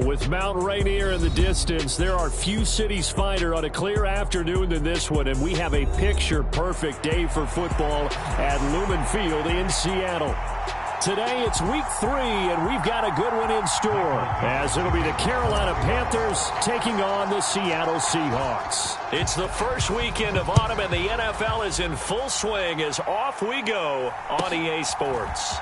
With Mount Rainier in the distance, there are few cities finer on a clear afternoon than this one, and we have a picture-perfect day for football at Lumen Field in Seattle. Today, it's week 3, and we've got a good one in store, as it'll be the Carolina Panthers taking on the Seattle Seahawks. It's the first weekend of autumn, and the NFL is in full swing as off we go on EA Sports.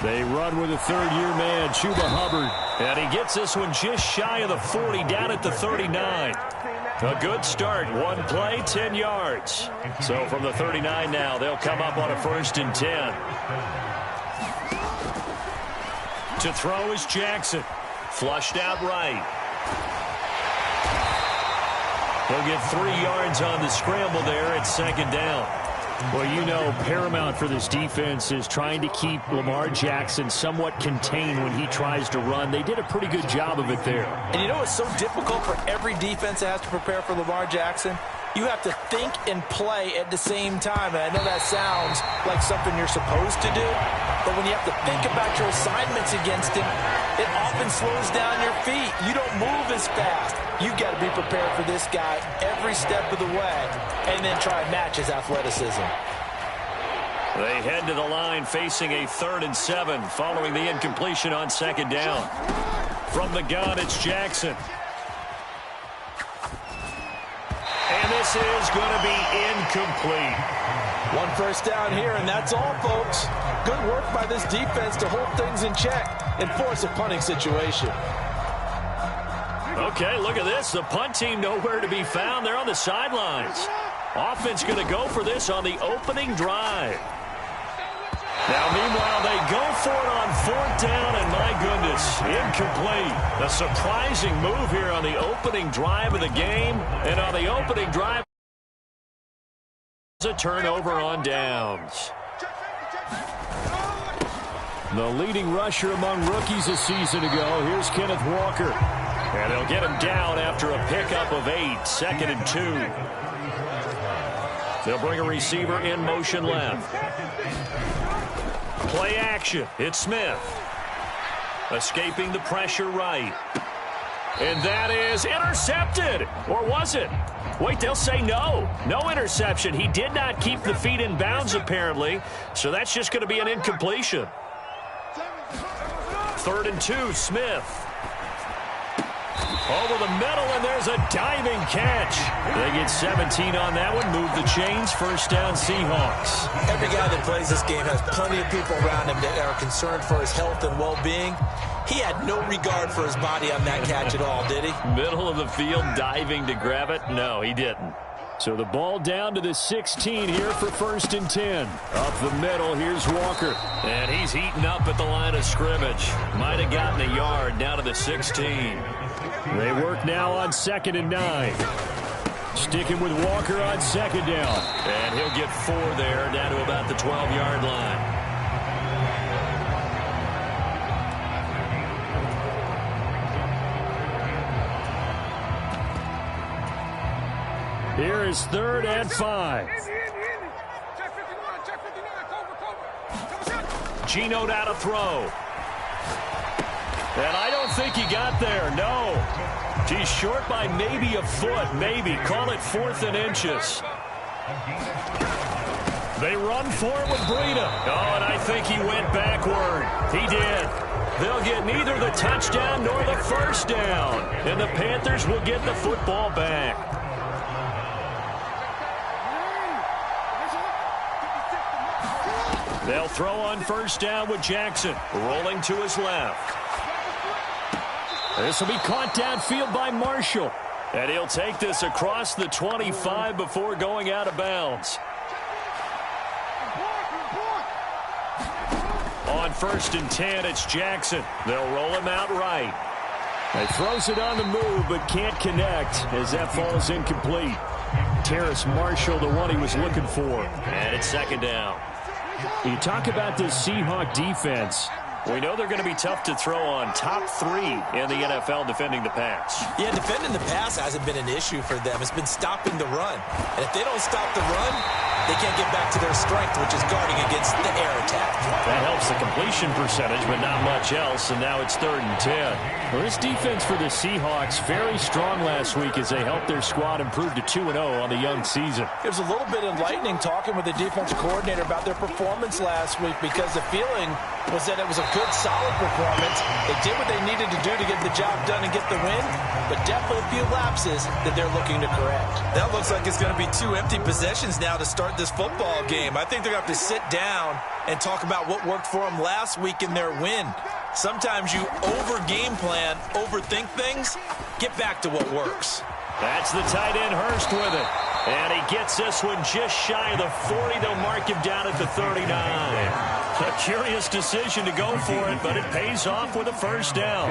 They run with a third-year man, Chuba Hubbard. And he gets this one just shy of the 40, down at the 39. A good start. One play, 10 yards. So from the 39 now, they'll come up on a 1st and 10. To throw is Jackson. Flushed out right. He'll get 3 yards on the scramble there at 2nd down. Well, you know, paramount for this defense is trying to keep Lamar Jackson somewhat contained when he tries to run. They did a pretty good job of it there. And you know it's so difficult for every defense that has to prepare for Lamar Jackson? You have to think and play at the same time. And I know that sounds like something you're supposed to do, but when you have to think about your assignments against him, it often slows down your feet. You don't move as fast. You've got to be prepared for this guy every step of the way and then try and match his athleticism. They head to the line facing a 3rd and 7 following the incompletion on 2nd down. From the gun, it's Jackson. And this is going to be incomplete. 1 first down here, and that's all, folks. Good work by this defense to hold things in check and force a punting situation. Okay, look at this. The punt team nowhere to be found. They're on the sidelines. Offense going to go for this on the opening drive. Now, meanwhile, they go for it on 4th down, and my goodness, incomplete. A surprising move here on the opening drive of the game. And on the opening drive, a turnover on downs. The leading rusher among rookies a season ago. Here's Kenneth Walker. And they'll get him down after a pickup of 8, 2nd and 2. They'll bring a receiver in motion left. Play action. It's Smith. Escaping the pressure right. And that is intercepted. Or was it? Wait, they'll say no. No interception. He did not keep the feet in bounds, apparently. So that's just going to be an incompletion. 3rd and 2, Smith. Over the middle, and there's a diving catch. They get 17 on that one. Move the chains. 1st down, Seahawks. Every guy that plays this game has plenty of people around him that are concerned for his health and well-being. He had no regard for his body on that catch at all, did he? Middle of the field, diving to grab it. No, he didn't. So the ball down to the 16 here for 1st and 10. Up the middle, here's Walker. And he's heating up at the line of scrimmage. Might have gotten a yard down to the 16. They work now on 2nd and 9. Sticking with Walker on 2nd down. And he'll get 4 there, down to about the 12-yard line. Here is 3rd and 5. Geno out to throw. And I don't think he got there, no. He's short by maybe a foot, maybe. Call it 4th and inches. They run for it with Breida. Oh, and I think he went backward. He did. They'll get neither the touchdown nor the 1st down. And the Panthers will get the football back. They'll throw on 1st down with Jackson. Rolling to his left. This will be caught downfield by Marshall. And he'll take this across the 25 before going out of bounds. On 1st and 10, it's Jackson. They'll roll him out right. He throws it on the move, but can't connect as that falls incomplete. Terrace Marshall, the one he was looking for. And it's 2nd down. You talk about this Seahawk defense. We know they're going to be tough to throw on. Top 3 in the NFL defending the pass. Yeah, defending the pass hasn't been an issue for them. It's been stopping the run. And if they don't stop the run, they can't get back to their strength, which is guarding against the air attack. That helps the completion percentage, but not much else, and now it's 3rd and 10. Well, this defense for the Seahawks very strong last week as they helped their squad improve to 2-0 on the young season. It was a little bit enlightening talking with the defense coordinator about their performance last week because the feeling was that it was a good, solid performance. They did what they needed to do to get the job done and get the win, but definitely a few lapses that they're looking to correct. That looks like it's going to be 2 empty possessions now to start start this football game. I think they're going to have to sit down and talk about what worked for them last week in their win. Sometimes you over-game plan, overthink things. Get back to what works. That's the tight end Hurst with it. And he gets this one just shy of the 40. They'll mark him down at the 39. A curious decision to go for it, but it pays off with a first down.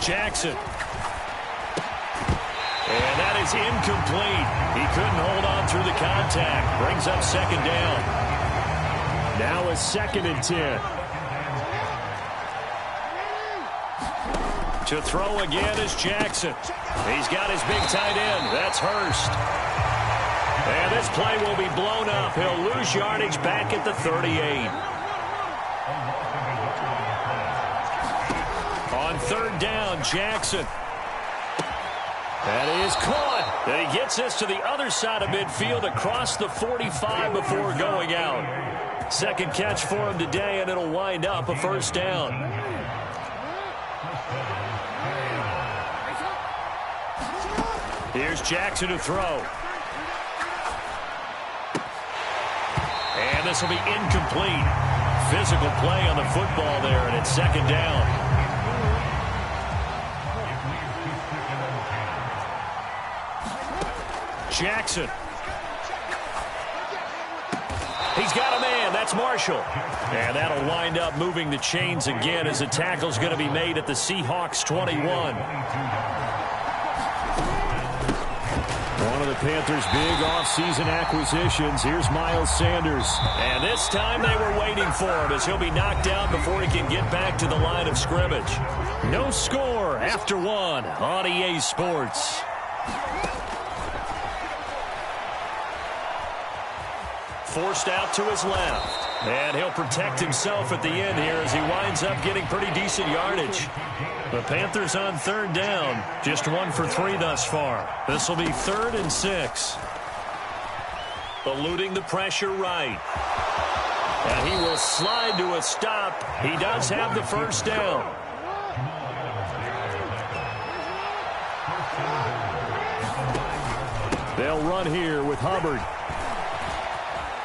Jackson. And that is incomplete. He couldn't hold on through the contact. Brings up second down. Now a 2nd and 10. To throw again is Jackson. He's got his big tight end. That's Hurst. And this play will be blown up. He'll lose yardage back at the 38. On 3rd down, Jackson. That is caught. And he gets this to the other side of midfield across the 45 before going out. Second catch for him today, and it'll wind up a first down. Here's Jackson to throw. And this will be incomplete. Physical play on the football there, and it's second down. Jackson. He's got a man. That's Marshall. And that'll wind up moving the chains again as the tackle's going to be made at the Seahawks 21. One of the Panthers' big offseason acquisitions. Here's Miles Sanders. And this time they were waiting for him as he'll be knocked down before he can get back to the line of scrimmage. No score after one on EA Sports. Forced out to his left. And he'll protect himself at the end here as he winds up getting pretty decent yardage. The Panthers on 3rd down. Just 1 for 3 thus far. This will be 3rd and 6. Eluding the pressure right. And he will slide to a stop. He does have the first down. They'll run here with Hubbard.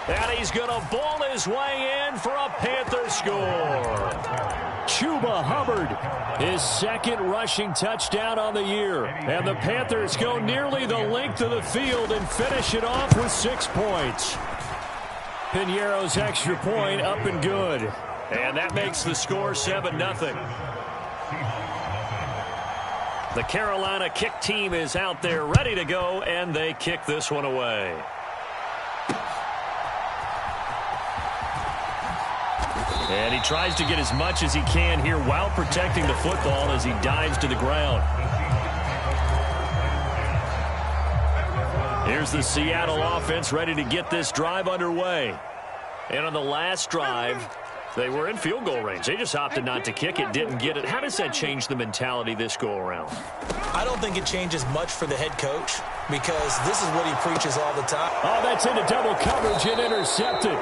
And he's going to ball his way in for a Panther score. Chuba Hubbard, his 2nd rushing touchdown on the year. And the Panthers go nearly the length of the field and finish it off with 6 points. Piñeiro's extra point up and good. And that makes the score 7-0. The Carolina kick team is out there ready to go, and they kick this one away. And he tries to get as much as he can here while protecting the football as he dives to the ground. Here's the Seattle offense ready to get this drive underway. And on the last drive, they were in field goal range. They just opted not to kick it, didn't get it. How does that change the mentality this go-around? I don't think it changes much for the head coach because this is what he preaches all the time. Oh, that's into double coverage and intercepted.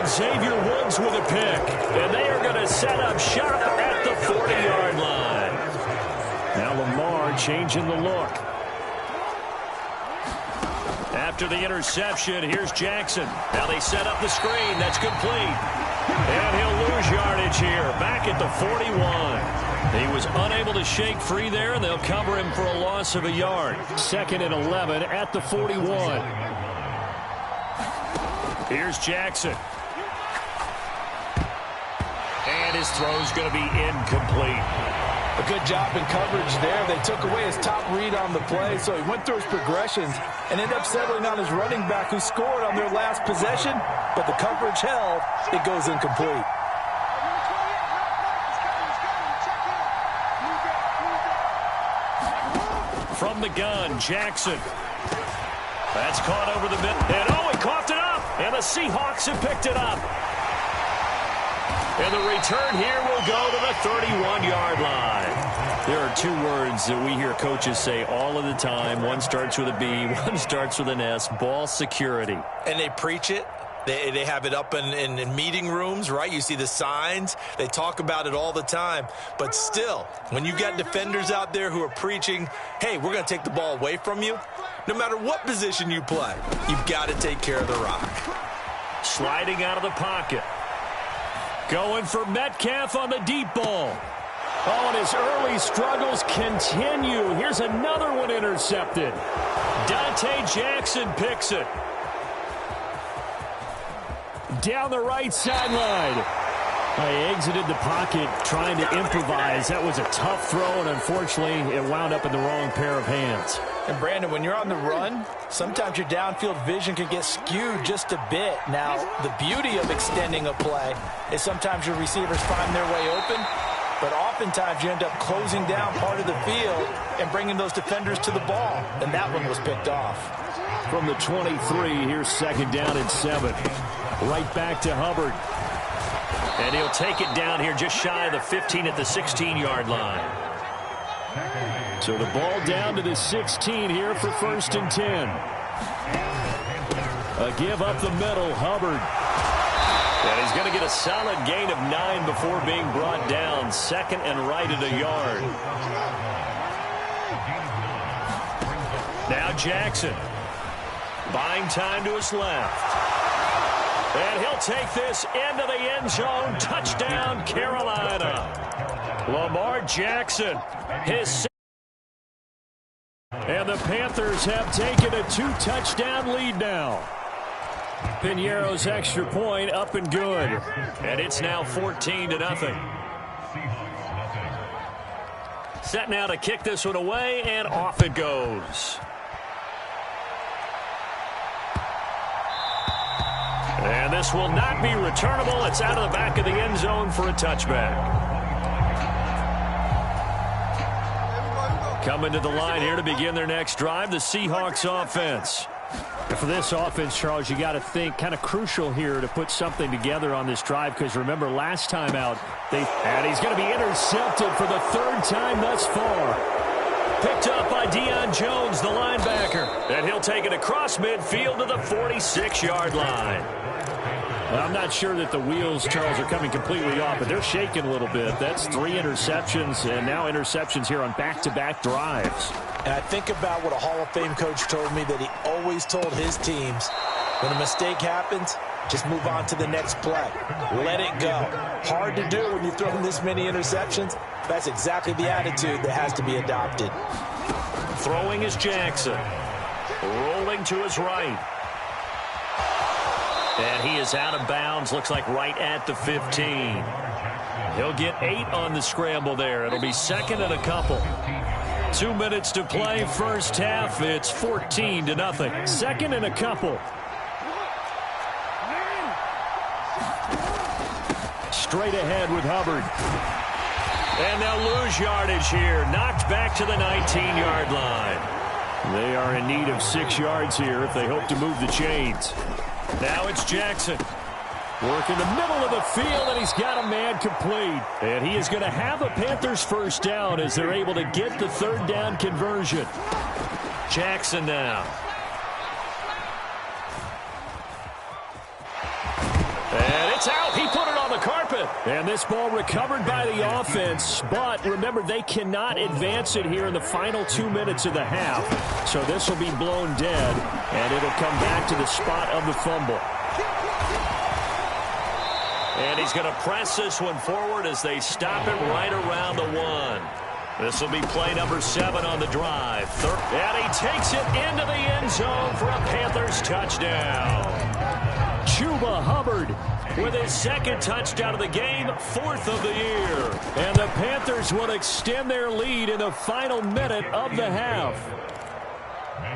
Xavier Woods with a pick. And they are going to set up shop at the 40-yard line. Now Lamar changing the look. After the interception, here's Jackson. Now they set up the screen. That's complete. And he'll lose yardage here. Back at the 41. He was unable to shake free there, and they'll cover him for a loss of a yard. 2nd and 11 at the 41. Here's Jackson. And his throw's going to be incomplete. A good job in coverage there. They took away his top read on the play, so he went through his progressions and ended up settling on his running back who scored on their last possession, but the coverage held. It goes incomplete. From the gun, Jackson. That's caught over the middle. And oh, he coughed it up. And the Seahawks have picked it up. And the return here will go to the 31-yard line. There are 2 words that we hear coaches say all of the time. One starts with a B, one starts with an S. Ball security. And they preach it, They have it up in meeting rooms, right? You see the signs. They talk about it all the time. But still, when you got defenders out there who are preaching, hey, we're going to take the ball away from you, no matter what position you play, you've got to take care of the rock. Sliding out of the pocket. Going for Metcalf on the deep ball. Oh, and his early struggles continue. Here's another one intercepted. Dante Jackson picks it. Down the right sideline. He exited the pocket trying to improvise. That was a tough throw, and unfortunately, it wound up in the wrong pair of hands. And, Brandon, when you're on the run, sometimes your downfield vision can get skewed just a bit. Now, the beauty of extending a play is sometimes your receivers find their way open, but oftentimes you end up closing down part of the field and bringing those defenders to the ball, and that one was picked off. From the 23, here's second down and 7. Right back to Hubbard. And he'll take it down here just shy of the 15 at the 16-yard line. So the ball down to the 16 here for 1st and 10. A give up the middle, Hubbard. And he's going to get a solid gain of 9 before being brought down. 2nd and right at a yard. Now Jackson. Buying time to his left. And he'll take this into the end zone. Touchdown, Carolina. Lamar Jackson. And the Panthers have taken a 2-touchdown lead now. Piñeiro's extra point up and good. And it's now 14-0. Set now to kick this one away, and off it goes. And this will not be returnable. It's out of the back of the end zone for a touchback. Coming to the line here to begin their next drive, the Seahawks offense. And for this offense, Charles, you got to think kind of crucial here to put something together on this drive, because remember last time out, and he's going to be intercepted for the 3rd time thus far. Picked up by Deion Jones, the linebacker. And he'll take it across midfield to the 46-yard line. Well, I'm not sure that the wheels, Charles, are coming completely off, but they're shaking a little bit. That's 3 interceptions, and now interceptions here on back-to-back drives. And I think about what a Hall of Fame coach told me, that he always told his teams, when a mistake happens, just move on to the next play. Let it go. Hard to do when you throw this many interceptions. That's exactly the attitude that has to be adopted. Throwing is Jackson. Rolling to his right. And he is out of bounds, looks like right at the 15. He'll get 8 on the scramble there. It'll be 2nd and a couple. 2 minutes to play, first half. It's 14-0. 2nd and a couple. Straight ahead with Hubbard. And they'll lose yardage here. Knocked back to the 19-yard line. They are in need of 6 yards here if they hope to move the chains. Now it's Jackson. Working the middle of the field, and he's got a man complete. And he is going to have a Panthers first down as they're able to get the 3rd down conversion. Jackson now. And it's out. He put it on the carpet. And this ball recovered by the offense. But remember, they cannot advance it here in the final 2 minutes of the half. So this will be blown dead, and it'll come back to the spot of the fumble. And he's going to press this one forward as they stop it right around the 1. This will be play number 7 on the drive. And he takes it into the end zone for a Panthers touchdown. Chuba Hubbard with his 2nd touchdown of the game, 4th of the year. And the Panthers will extend their lead in the final minute of the half.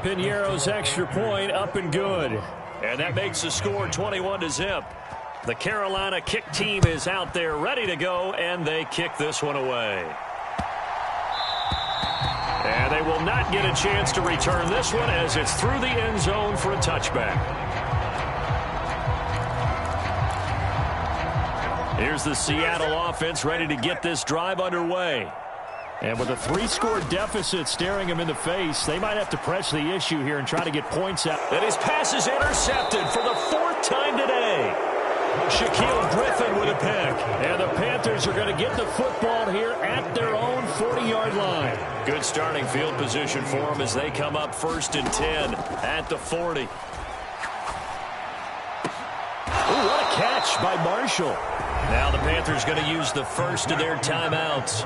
Piñeiro's extra point up and good. And that makes the score 21-0. The Carolina kick team is out there ready to go, and they kick this one away. And they will not get a chance to return this one as it's through the end zone for a touchback. Here's the Seattle offense ready to get this drive underway. And with a 3-score deficit staring them in the face, they might have to press the issue here and try to get points out. And his pass is intercepted for the 4th time today. Shaquille Griffin with a pick. And the Panthers are going to get the football here at their own 40-yard line. Good starting field position for them as they come up 1st and 10 at the 40. Ooh, what a catch by Marshall. Now the Panthers going to use the first of their timeouts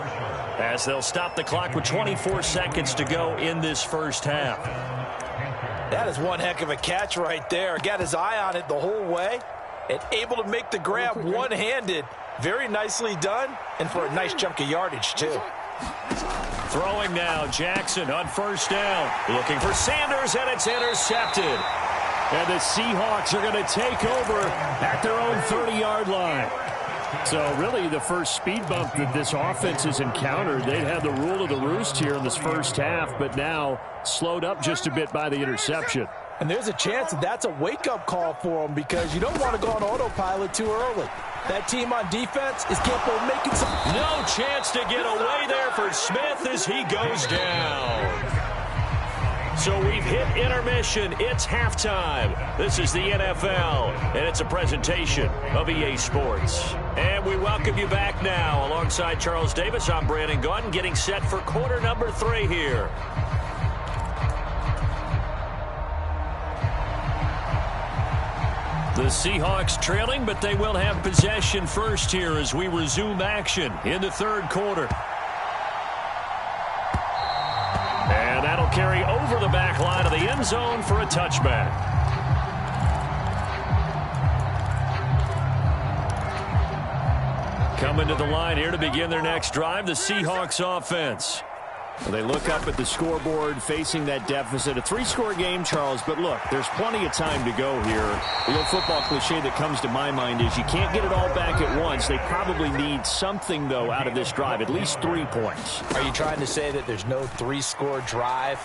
as they'll stop the clock with 24 seconds to go in this first half. That is one heck of a catch right there. Got his eye on it the whole way and able to make the grab one-handed. Very nicely done, and for a nice chunk of yardage, too. Throwing now, Jackson on 1st down. Looking for Sanders, and it's intercepted. And the Seahawks are going to take over at their own 30-yard line. So really the first speed bump that this offense has encountered. They'd had the rule of the roost here in this first half, but now slowed up just a bit by the interception. And there's a chance that that's a wake-up call for them because you don't want to go on autopilot too early. That team on defense is capable of making some... No chance to get away there for Smith as he goes down. So we've hit intermission. It's halftime. This is the NFL, and it's a presentation of EA Sports. And we welcome you back now. Alongside Charles Davis, I'm Brandon Gaudin, getting set for quarter number 3 here. The Seahawks trailing, but they will have possession first here as we resume action in the 3rd quarter. And that'll carry over the back line of the end zone for a touchback. Coming to the line here to begin their next drive, the Seahawks offense. Well, they look up at the scoreboard facing that deficit. A 3-score game, Charles, but look, there's plenty of time to go here. The old football cliche that comes to my mind is you can't get it all back at once. They probably need something, though, out of this drive, at least 3 points. Are you trying to say that there's no 3-score drive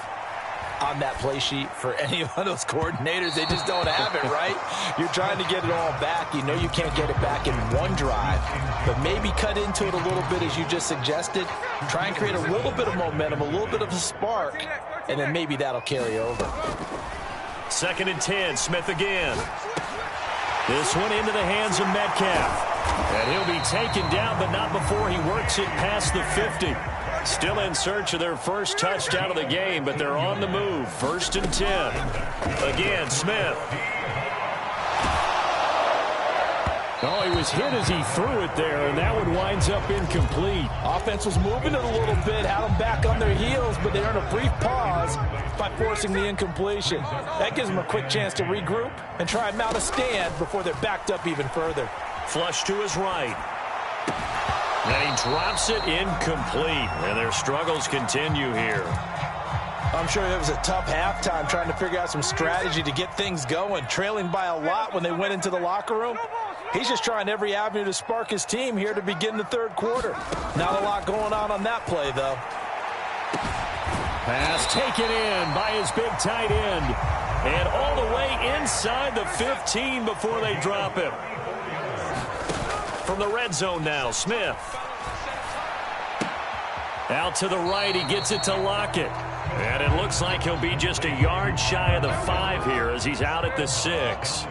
on that play sheet for any of those coordinators? They just don't have it, right? You're trying to get it all back. You know you can't get it back in one drive, but maybe cut into it a little bit as you just suggested. Try and create a little bit of momentum, a little bit of a spark, and then maybe that'll carry over. 2nd and 10, Smith again. This one into the hands of Metcalf. And he'll be taken down, but not before he works it past the 50. Still in search of their first touchdown of the game, but they're on the move. 1st and 10. Again, Smith. Oh, he was hit as he threw it there, and that one winds up incomplete. Offense was moving it a little bit, had them back on their heels, but they earned a brief pause by forcing the incompletion. That gives them a quick chance to regroup and try and mount a stand before they're backed up even further. Flush to his right. And he drops it incomplete. And their struggles continue here. I'm sure it was a tough halftime trying to figure out some strategy to get things going. Trailing by a lot when they went into the locker room. He's just trying every avenue to spark his team here to begin the 3rd quarter. Not a lot going on that play, though. Pass taken in by his big tight end. And all the way inside the 15 before they drop him. From the red zone now, Smith. Out to the right, he gets it to Lockett. And it looks like he'll be just a yard shy of the 5 here as he's out at the 6.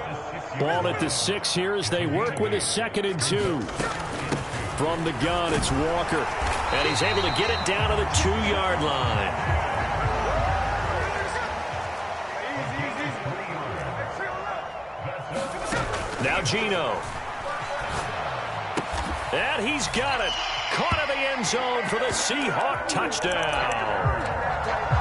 Ball at the 6 here as they work with a 2nd and 2. From the gun, it's Walker. And he's able to get it down to the 2-yard line. Now Geno. And he's got it. Caught in the end zone for the Seahawk touchdown.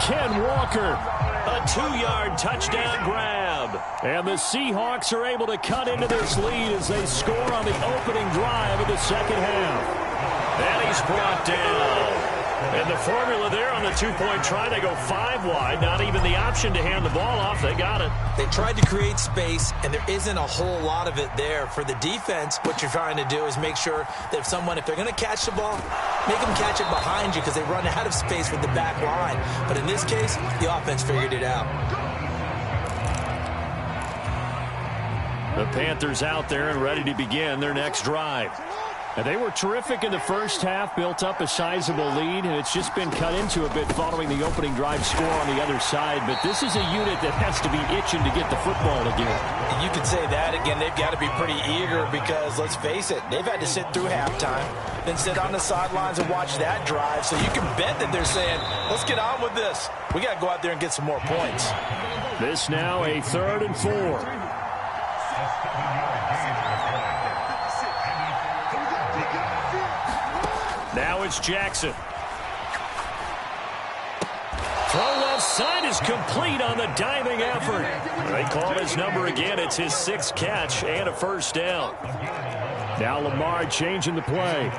Ken Walker. A 2-yard touchdown grab. And the Seahawks are able to cut into this lead as they score on the opening drive of the 2nd half. And he's brought down. And the formula there on the 2-point try, they go 5 wide. Not even the option to hand the ball off. They got it. They tried to create space, and there isn't a whole lot of it there. For the defense, what you're trying to do is make sure that if they're going to catch the ball, make them catch it behind you because they run out of space with the back line. But in this case, the offense figured it out. The Panthers out there and ready to begin their next drive. And they were terrific in the first half, built up a sizable lead, and it's just been cut into a bit following the opening drive score on the other side. But this is a unit that has to be itching to get the football again. And you can say that again. They've got to be pretty eager because, let's face it, they've had to sit through halftime, then sit on the sidelines and watch that drive. So you can bet that they're saying, let's get on with this. We got to go out there and get some more points. This now a 3rd and 4. Now it's Jackson. Throw left side is complete on the diving effort. They call his number again. It's his 6th catch and a first down. Now Lamar changing the play.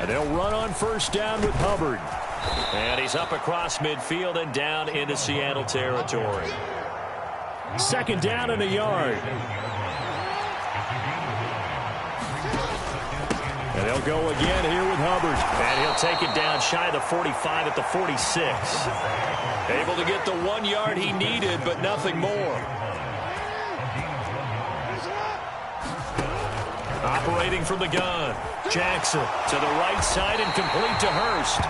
And they'll run on first down with Hubbard. And he's up across midfield and down into Seattle territory. 2nd down and a yard. And they'll go again here with Hubbard. And he'll take it down shy of the 45 at the 46. Able to get the 1 yard he needed, but nothing more. Operating from the gun. Jackson to the right side and complete to Hurst.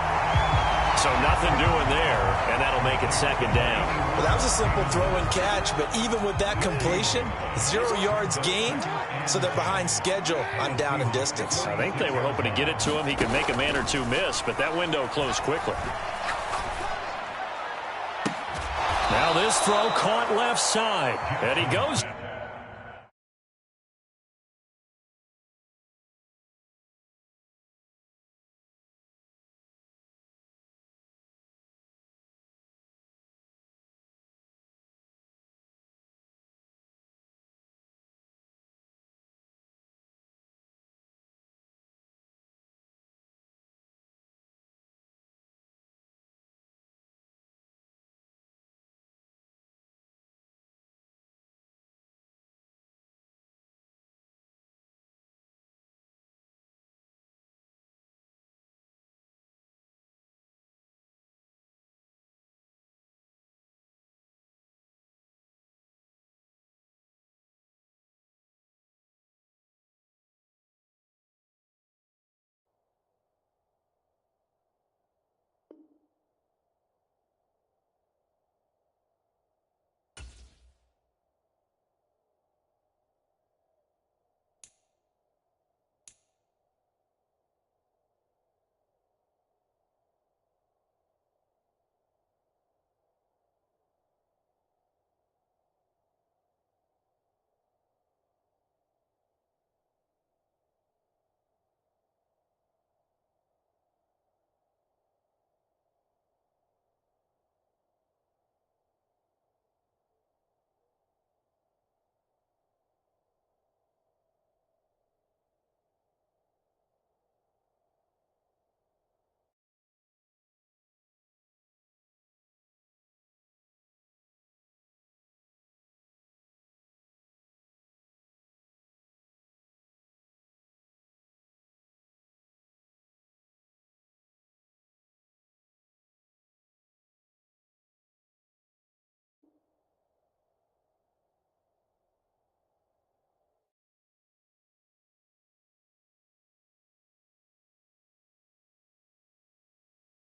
So nothing doing there, and that'll make it 2nd down. Well, that was a simple throw and catch, but even with that completion, 0 yards gained, so they're behind schedule on down and distance. I think they were hoping to get it to him. He could make a man or two miss, but that window closed quickly. Now this throw caught left side, and he goes.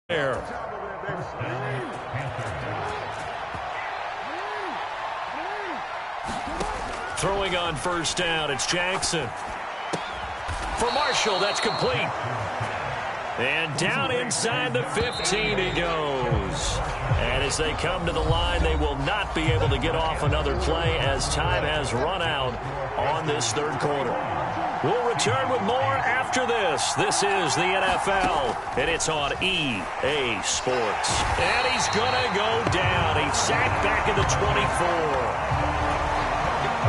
There. Throwing on first down, it's Jackson. For Marshall, that's complete. And down inside the 15 he goes. And as they come to the line, they will not be able to get off another play as time has run out on this 3rd quarter. We'll return with more after this. This is the NFL, and it's on EA Sports. And he's going to go down. He's sacked back at the 24.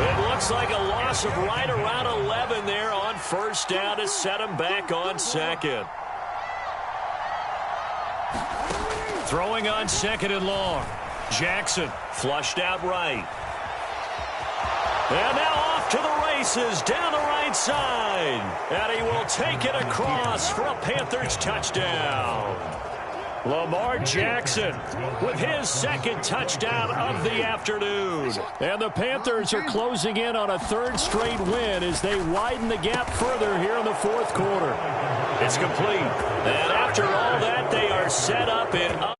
It looks like a loss of right around 11 there on first down to set him back on 2nd. Throwing on 2nd and long. Jackson flushed out right. And now off to the races down the right side. And he will take it across for a Panthers touchdown. Lamar Jackson with his second touchdown of the afternoon. And the Panthers are closing in on a third straight win as they widen the gap further here in the fourth quarter. It's complete. And after all that, they are set up in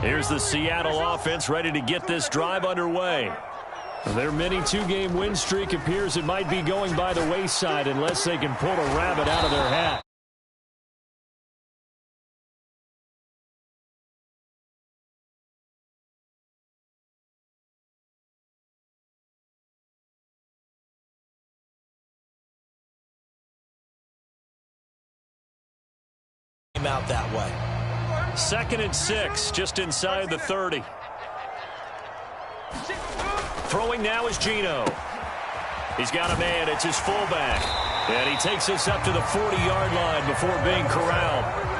Here's the Seattle offense ready to get this drive underway. Their mini two-game win streak appears it might be going by the wayside unless they can pull a rabbit out of their hat. Out that way. 2nd and 6, just inside the 30. Throwing now is Geno. He's got a man. It's his fullback. And he takes us up to the 40-yard line before being corralled.